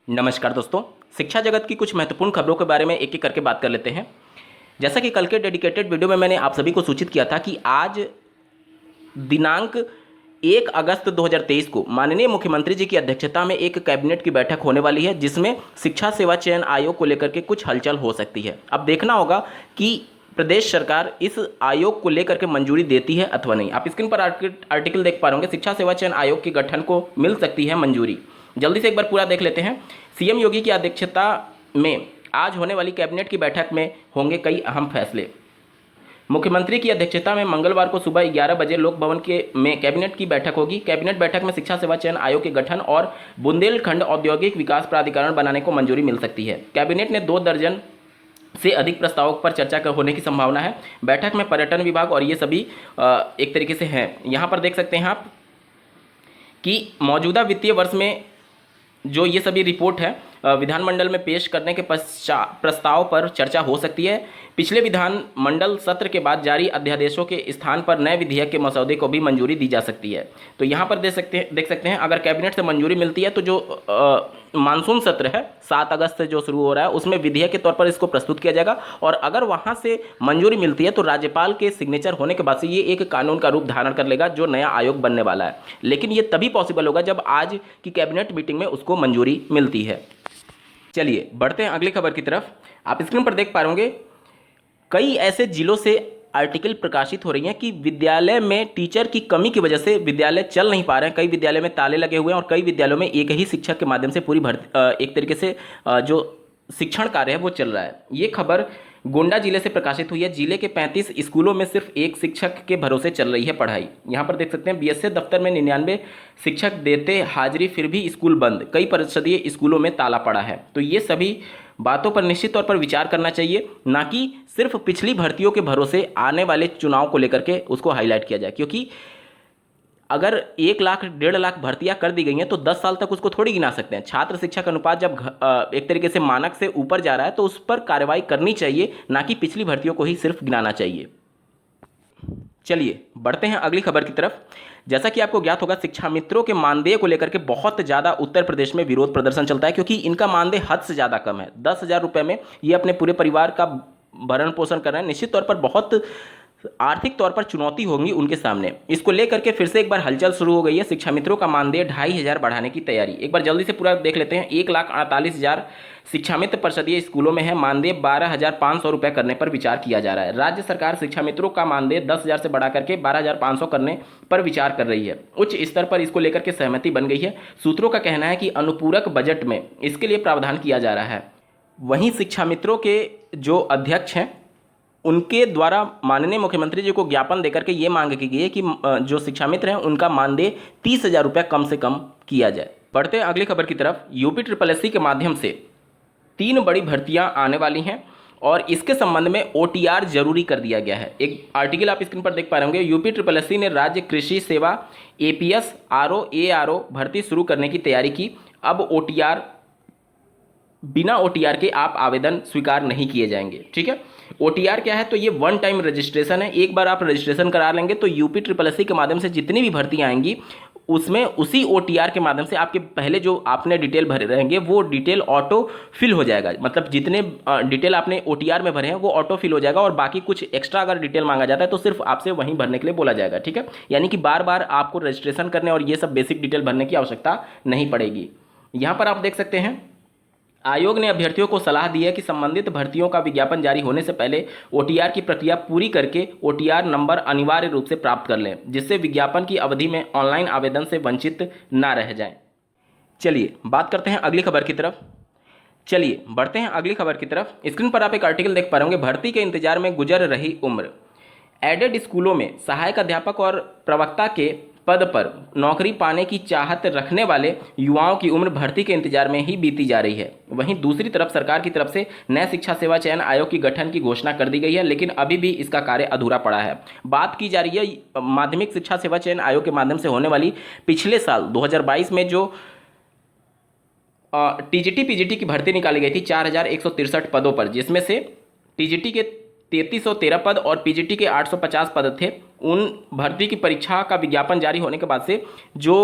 नमस्कार दोस्तों, शिक्षा जगत की कुछ महत्वपूर्ण खबरों के बारे में एक एक करके बात कर लेते हैं। जैसा कि कल के डेडिकेटेड वीडियो में मैंने आप सभी को सूचित किया था कि आज दिनांक 1 अगस्त 2023 को माननीय मुख्यमंत्री जी की अध्यक्षता में एक कैबिनेट की बैठक होने वाली है, जिसमें शिक्षा सेवा चयन आयोग को लेकर के कुछ हलचल हो सकती है। अब देखना होगा कि प्रदेश सरकार इस आयोग को लेकर के मंजूरी देती है अथवा नहीं। आप स्क्रीन पर आर्टिकल देख पा रहे होंगे, शिक्षा सेवा चयन आयोग के गठन को मिल सकती है मंजूरी। जल्दी से एक बार पूरा देख लेते हैं। सीएम योगी की अध्यक्षता में आज होने वाली कैबिनेट की बैठक में होंगे कई अहम फैसले। मुख्यमंत्री की अध्यक्षता में मंगलवार को सुबह 11 बजे लोक भवन में कैबिनेट की बैठक होगी। कैबिनेट बैठक में शिक्षा सेवा चयन आयोग के गठन और बुंदेलखंड औद्योगिक विकास प्राधिकरण बनाने को मंजूरी मिल सकती है। कैबिनेट ने 2 दर्जन से अधिक प्रस्तावों पर चर्चा होने की संभावना है। बैठक में पर्यटन विभाग और ये सभी एक तरीके से हैं। यहाँ पर देख सकते हैं आप कि मौजूदा वित्तीय वर्ष में जो ये सभी रिपोर्ट है विधानमंडल में पेश करने के प्रस्ताव पर चर्चा हो सकती है। पिछले विधानमंडल सत्र के बाद जारी अध्यादेशों के स्थान पर नए विधेयक के मसौदे को भी मंजूरी दी जा सकती है। तो यहाँ पर देख सकते हैं अगर कैबिनेट से मंजूरी मिलती है तो जो मानसून सत्र है 7 अगस्त से जो शुरू हो रहा है उसमें विधेयक के तौर पर इसको प्रस्तुत किया जाएगा, और अगर वहाँ से मंजूरी मिलती है तो राज्यपाल के सिग्नेचर होने के बाद से ये एक कानून का रूप धारण कर लेगा जो नया आयोग बनने वाला है। लेकिन ये तभी पॉसिबल होगा जब आज की कैबिनेट मीटिंग में उसको मंजूरी मिलती है। चलिए बढ़ते हैं अगली खबर की तरफ। आप स्क्रीन पर देख पा रहे होंगे कई ऐसे जिलों से आर्टिकल प्रकाशित हो रही हैं कि विद्यालय में टीचर की कमी की वजह से विद्यालय चल नहीं पा रहे हैं। कई विद्यालय में ताले लगे हुए हैं और कई विद्यालयों में एक ही शिक्षक के माध्यम से पूरी एक तरीके से जो शिक्षण कार्य है वो चल रहा है। ये खबर गोंडा जिले से प्रकाशित हुई है। जिले के 35 स्कूलों में सिर्फ एक शिक्षक के भरोसे चल रही है पढ़ाई। यहाँ पर देख सकते हैं बीएसए दफ्तर में 99 शिक्षक देते हाजिरी, फिर भी स्कूल बंद। कई परिषदीय स्कूलों में ताला पड़ा है। तो ये सभी बातों पर निश्चित तौर पर विचार करना चाहिए, ना कि सिर्फ पिछली भर्तियों के भरोसे आने वाले चुनाव को लेकर के उसको हाईलाइट किया जाए। क्योंकि अगर 1 लाख 1.5 लाख भर्तियां कर दी गई हैं तो 10 साल तक उसको थोड़ी गिना सकते हैं। छात्र शिक्षक अनुपात जब एक तरीके से मानक से ऊपर जा रहा है तो उस पर कार्रवाई करनी चाहिए, ना कि पिछली भर्तियों को ही सिर्फ गिनाना चाहिए। चलिए बढ़ते हैं अगली खबर की तरफ। जैसा कि आपको ज्ञात होगा, शिक्षा मित्रों के मानदेय को लेकर के बहुत ज़्यादा उत्तर प्रदेश में विरोध प्रदर्शन चलता है, क्योंकि इनका मानदेय हद से ज़्यादा कम है। 10,000 रुपये में ये अपने पूरे परिवार का भरण पोषण कर रहे हैं। निश्चित तौर पर बहुत आर्थिक तौर पर चुनौती होंगी उनके सामने। इसको लेकर के फिर से एक बार हलचल शुरू हो गई है। शिक्षा मित्रों का मानदेय 2,500 बढ़ाने की तैयारी। एक बार जल्दी से पूरा देख लेते हैं। 1,48,000 शिक्षा मित्र परिषदीय स्कूलों में है। मानदेय 12,500 रुपये करने पर विचार किया जा रहा है। राज्य सरकार शिक्षा मित्रों का मानदेय 10,000 से बढ़ा करके 12,500 करने पर विचार कर रही है। उच्च स्तर पर इसको लेकर के सहमति बन गई है। सूत्रों का कहना है कि अनुपूरक बजट में इसके लिए प्रावधान किया जा रहा है। वहीं शिक्षा मित्रों के जो अध्यक्ष हैं उनके द्वारा माननीय मुख्यमंत्री जी को ज्ञापन देकर के ये मांग की गई है कि जो शिक्षा मित्र हैं उनका मानदेय 30,000 रुपये कम से कम किया जाए। बढ़ते हैं अगली खबर की तरफ। यूपी SSSC के माध्यम से 3 बड़ी भर्तियां आने वाली हैं और इसके संबंध में OTR जरूरी कर दिया गया है। एक आर्टिकल आप स्क्रीन पर देख पा रहे होंगे। यूपी SSSC ने राज्य कृषि सेवा APS RO ARO भर्ती शुरू करने की तैयारी की। अब बिना OTR के आप आवेदन स्वीकार नहीं किए जाएंगे। ठीक है, OTR क्या है? तो ये 1 टाइम रजिस्ट्रेशन है। एक बार आप रजिस्ट्रेशन करा लेंगे तो यूपी SSSC के माध्यम से जितनी भी भर्तियां आएंगी उसमें उसी OTR के माध्यम से आपके पहले जो आपने डिटेल भरे रहेंगे वो डिटेल ऑटो फिल हो जाएगा। मतलब जितने डिटेल आपने OTR में भरे हैं वो ऑटो फिल हो जाएगा, और बाकी कुछ एक्स्ट्रा अगर डिटेल मांगा जाता है तो सिर्फ आपसे वहीं भरने के लिए बोला जाएगा। ठीक है, यानी कि बार बार आपको रजिस्ट्रेशन करने और ये सब बेसिक डिटेल भरने की आवश्यकता नहीं पड़ेगी। यहाँ पर आप देख सकते हैं आयोग ने अभ्यर्थियों को सलाह दी है कि संबंधित भर्तियों का विज्ञापन जारी होने से पहले OTR की प्रक्रिया पूरी करके OTR नंबर अनिवार्य रूप से प्राप्त कर लें, जिससे विज्ञापन की अवधि में ऑनलाइन आवेदन से वंचित ना रह जाएं। चलिए बात करते हैं अगली खबर की तरफ। चलिए बढ़ते हैं अगली खबर की तरफ। स्क्रीन पर आप एक आर्टिकल देख पा रहे होंगे। भर्ती के इंतजार में गुजर रही उम्र। एडेड स्कूलों में सहायक अध्यापक और प्रवक्ता के पद पर नौकरी पाने की चाहत रखने वाले युवाओं की उम्र भर्ती के इंतजार में ही बीती जा रही है। वहीं दूसरी तरफ सरकार की तरफ से नए शिक्षा सेवा चयन आयोग की गठन की घोषणा कर दी गई है, लेकिन अभी भी इसका कार्य अधूरा पड़ा है। बात की जा रही है माध्यमिक शिक्षा सेवा चयन आयोग के माध्यम से होने वाली पिछले साल 2022 में जो TGT PGT की भर्ती निकाली गई थी 4,163 पदों पर, जिसमें से TGT के 3313 पद और PGT के 850 पद थे। उन भर्ती की परीक्षा का विज्ञापन जारी होने के बाद से जो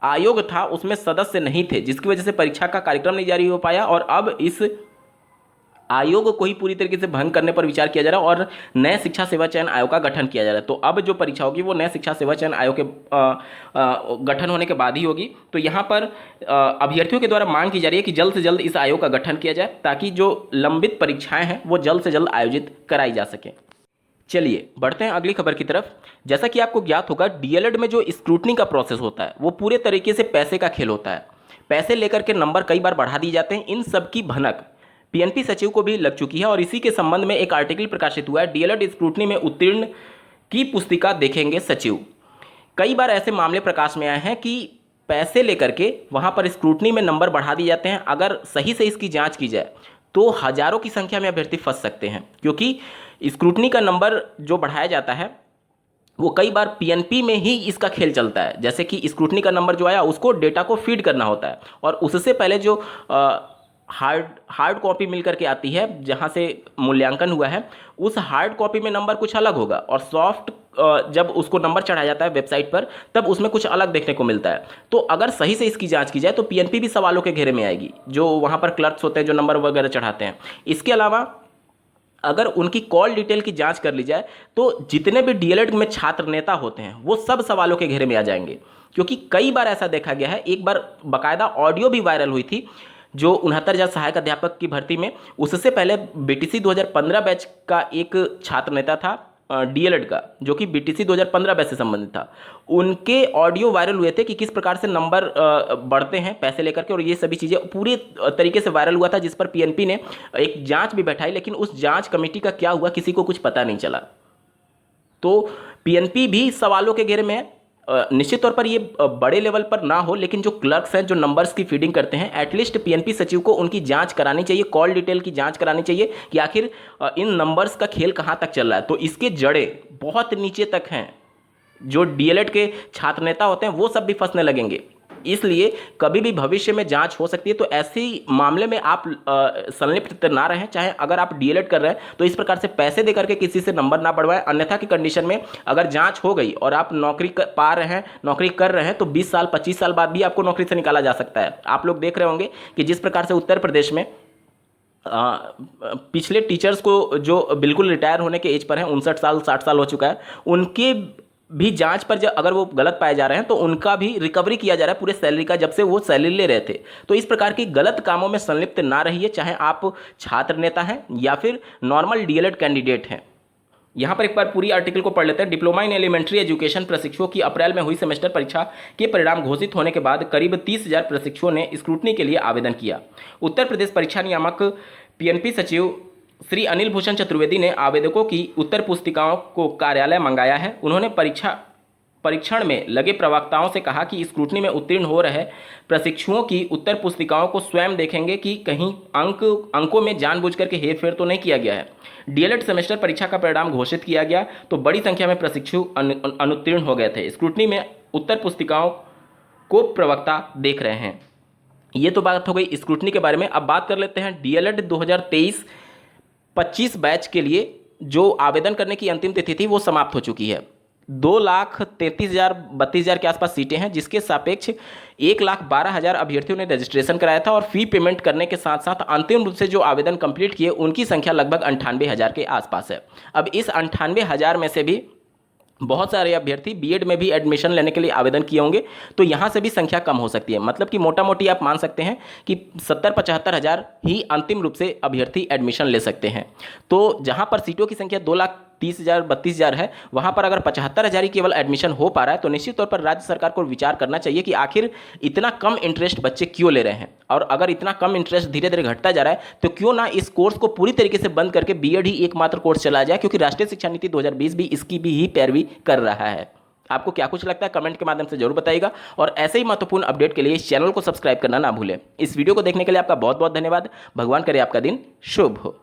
आयोग था उसमें सदस्य नहीं थे, जिसकी वजह से परीक्षा का कार्यक्रम नहीं जारी हो पाया और अब इस आयोग को ही पूरी तरीके से भंग करने पर विचार किया जा रहा है और नए शिक्षा सेवा चयन आयोग का गठन किया जा रहा है। तो अब जो परीक्षा होगी वो नए शिक्षा सेवा चयन आयोग के गठन होने के बाद ही होगी। तो यहाँ पर अभ्यर्थियों के द्वारा मांग की जा रही है कि जल्द से जल्द इस आयोग का गठन किया जाए ताकि जो लंबित परीक्षाएं हैं वो जल्द से जल्द आयोजित कराई जा सके। चलिए बढ़ते हैं अगली खबर की तरफ। जैसा कि आपको ज्ञात होगा, डीएलएड में जो स्क्रूटनी का प्रोसेस होता है वो पूरे तरीके से पैसे का खेल होता है। पैसे लेकर के नंबर कई बार बढ़ा दिए जाते हैं। इन सब की भनक पीएनपी सचिव को भी लग चुकी है और इसी के संबंध में एक आर्टिकल प्रकाशित हुआ है, डीएलएड स्क्रूटनी में उत्तीर्ण की पुस्तिका देखेंगे सचिव। कई बार ऐसे मामले प्रकाश में आए हैं कि पैसे लेकर के वहां पर स्क्रूटनी में नंबर बढ़ा दिए जाते हैं। अगर सही से इसकी जांच की जाए तो हजारों की संख्या में अभ्यर्थी फंस सकते हैं, क्योंकि स्क्रूटनी का नंबर जो बढ़ाया जाता है वो कई बार पीएनपी में ही इसका खेल चलता है। जैसे कि स्क्रूटनी का नंबर जो आया उसको डेटा को फीड करना होता है और उससे पहले जो हार्ड कॉपी मिल करके आती है जहाँ से मूल्यांकन हुआ है, उस हार्ड कॉपी में नंबर कुछ अलग होगा और सॉफ्ट जब उसको नंबर चढ़ाया जाता है वेबसाइट पर तब उसमें कुछ अलग देखने को मिलता है। तो अगर सही से इसकी जांच की जाए तो पीएनपी भी सवालों के घेरे में आएगी, जो वहाँ पर क्लर्क्स होते हैं जो नंबर वगैरह चढ़ाते हैं। इसके अलावा अगर उनकी कॉल डिटेल की जांच कर ली जाए तो जितने भी डीएलएड में छात्र नेता होते हैं वो सब सवालों के घेरे में आ जाएंगे, क्योंकि कई बार ऐसा देखा गया है। एक बार बाकायदा ऑडियो भी वायरल हुई थी जो 69,000 सहायक अध्यापक की भर्ती में, उससे पहले बीटीसी 2015 बैच का एक छात्र नेता था डीएलएड का, जो कि बीटीसी 2015 बैच से संबंधित था। उनके ऑडियो वायरल हुए थे कि किस प्रकार से नंबर बढ़ते हैं पैसे लेकर के, और ये सभी चीज़ें पूरी तरीके से वायरल हुआ था, जिस पर पीएनपी ने एक जांच भी बैठाई। लेकिन उस जांच कमेटी का क्या हुआ किसी को कुछ पता नहीं चला। तो पीएनपी भी सवालों के घेरे में है। निश्चित तौर पर ये बड़े लेवल पर ना हो, लेकिन जो क्लर्क्स हैं जो नंबर्स की फीडिंग करते हैं, एटलीस्ट पीएनपी सचिव को उनकी जांच करानी चाहिए, कॉल डिटेल की जांच करानी चाहिए कि आखिर इन नंबर्स का खेल कहां तक चल रहा है। तो इसके जड़े बहुत नीचे तक हैं। जो डीएलएड के छात्र नेता होते हैं वो सब भी फंसने लगेंगे, इसलिए कभी भी भविष्य में जांच हो सकती है। तो ऐसे मामले में आप संलिप्त ना रहें। चाहे अगर आप डीएलएड कर रहे हैं तो इस प्रकार से पैसे देकर के किसी से नंबर ना बढ़वाएं। अन्यथा की कंडीशन में अगर जांच हो गई और आप नौकरी पा रहे हैं, नौकरी कर रहे हैं, तो 20 साल 25 साल बाद भी आपको नौकरी से निकाला जा सकता है। आप लोग देख रहे होंगे कि जिस प्रकार से उत्तर प्रदेश में पिछले टीचर्स को जो बिल्कुल रिटायर होने के एज पर हैं, 59 साल 60 साल हो चुका है, उनके भी जांच पर जब अगर वो गलत पाए जा रहे हैं तो उनका भी रिकवरी किया जा रहा है पूरे सैलरी का, जब से वो सैलरी ले रहे थे। तो इस प्रकार की गलत कामों में संलिप्त ना रहिए, चाहे आप छात्र नेता हैं या फिर नॉर्मल डीएलएड कैंडिडेट हैं। यहाँ पर एक बार पूरी आर्टिकल को पढ़ लेते हैं। डिप्लोमा इन एलिमेंट्री एजुकेशन प्रशिक्षुओं की अप्रैल में हुई सेमेस्टर परीक्षा के परिणाम घोषित होने के बाद करीब 30,000 प्रशिक्षुओं ने स्क्रूटनी के लिए आवेदन किया। उत्तर प्रदेश परीक्षा नियामक पीएनपी सचिव श्री अनिल भूषण चतुर्वेदी ने आवेदकों की उत्तर पुस्तिकाओं को कार्यालय मंगाया है। उन्होंने परीक्षण में लगे प्रवक्ताओं से कहा कि स्क्रूटनी में उत्तीर्ण हो रहे प्रशिक्षुओं की उत्तर पुस्तिकाओं को स्वयं देखेंगे कि कहीं अंकों में जानबूझकर के हेरफेर तो नहीं किया गया है। डीएलएड सेमेस्टर परीक्षा का परिणाम घोषित किया गया तो बड़ी संख्या में प्रशिक्षु अनुत्तीर्ण हो गए थे। स्क्रूटनी में उत्तर पुस्तिकाओं को प्रवक्ता देख रहे हैं। ये तो बात हो गई स्क्रूटनी के बारे में। अब बात कर लेते हैं डीएलएड 2023-25 बैच के लिए जो आवेदन करने की अंतिम तिथि थी वो समाप्त हो चुकी है। 2,33,000-32,000 के आसपास सीटें हैं, जिसके सापेक्ष 1,12,000 अभ्यर्थियों ने रजिस्ट्रेशन कराया था और फी पेमेंट करने के साथ साथ अंतिम रूप से जो आवेदन कंप्लीट किए उनकी संख्या लगभग 98,000 के आसपास है। अब इस 98,000 में से भी बहुत सारे अभ्यर्थी बीएड में भी एडमिशन लेने के लिए आवेदन किए होंगे, तो यहाँ से भी संख्या कम हो सकती है। मतलब कि मोटा मोटी आप मान सकते हैं कि 70-75 हज़ार ही अंतिम रूप से अभ्यर्थी एडमिशन ले सकते हैं। तो जहाँ पर सीटों की संख्या 2,30,000-32,000 है, वहाँ पर अगर 75,000 ही केवल एडमिशन हो पा रहा है तो निश्चित तौर पर राज्य सरकार को विचार करना चाहिए कि आखिर इतना कम इंटरेस्ट बच्चे क्यों ले रहे हैं, और अगर इतना कम इंटरेस्ट धीरे धीरे घटता जा रहा है तो क्यों ना इस कोर्स को पूरी तरीके से बंद करके बीएड ही एकमात्र कोर्स चला जाए, क्योंकि राष्ट्रीय शिक्षा नीति 2020 भी इसकी भी ही पैरवी कर रहा है। आपको क्या कुछ लगता है कमेंट के माध्यम से जरूर बताइएगा, और ऐसे ही महत्वपूर्ण अपडेट के लिए इस चैनल को सब्सक्राइब करना ना भूलें। इस वीडियो को देखने के लिए आपका बहुत बहुत धन्यवाद। भगवान करे आपका दिन शुभ हो।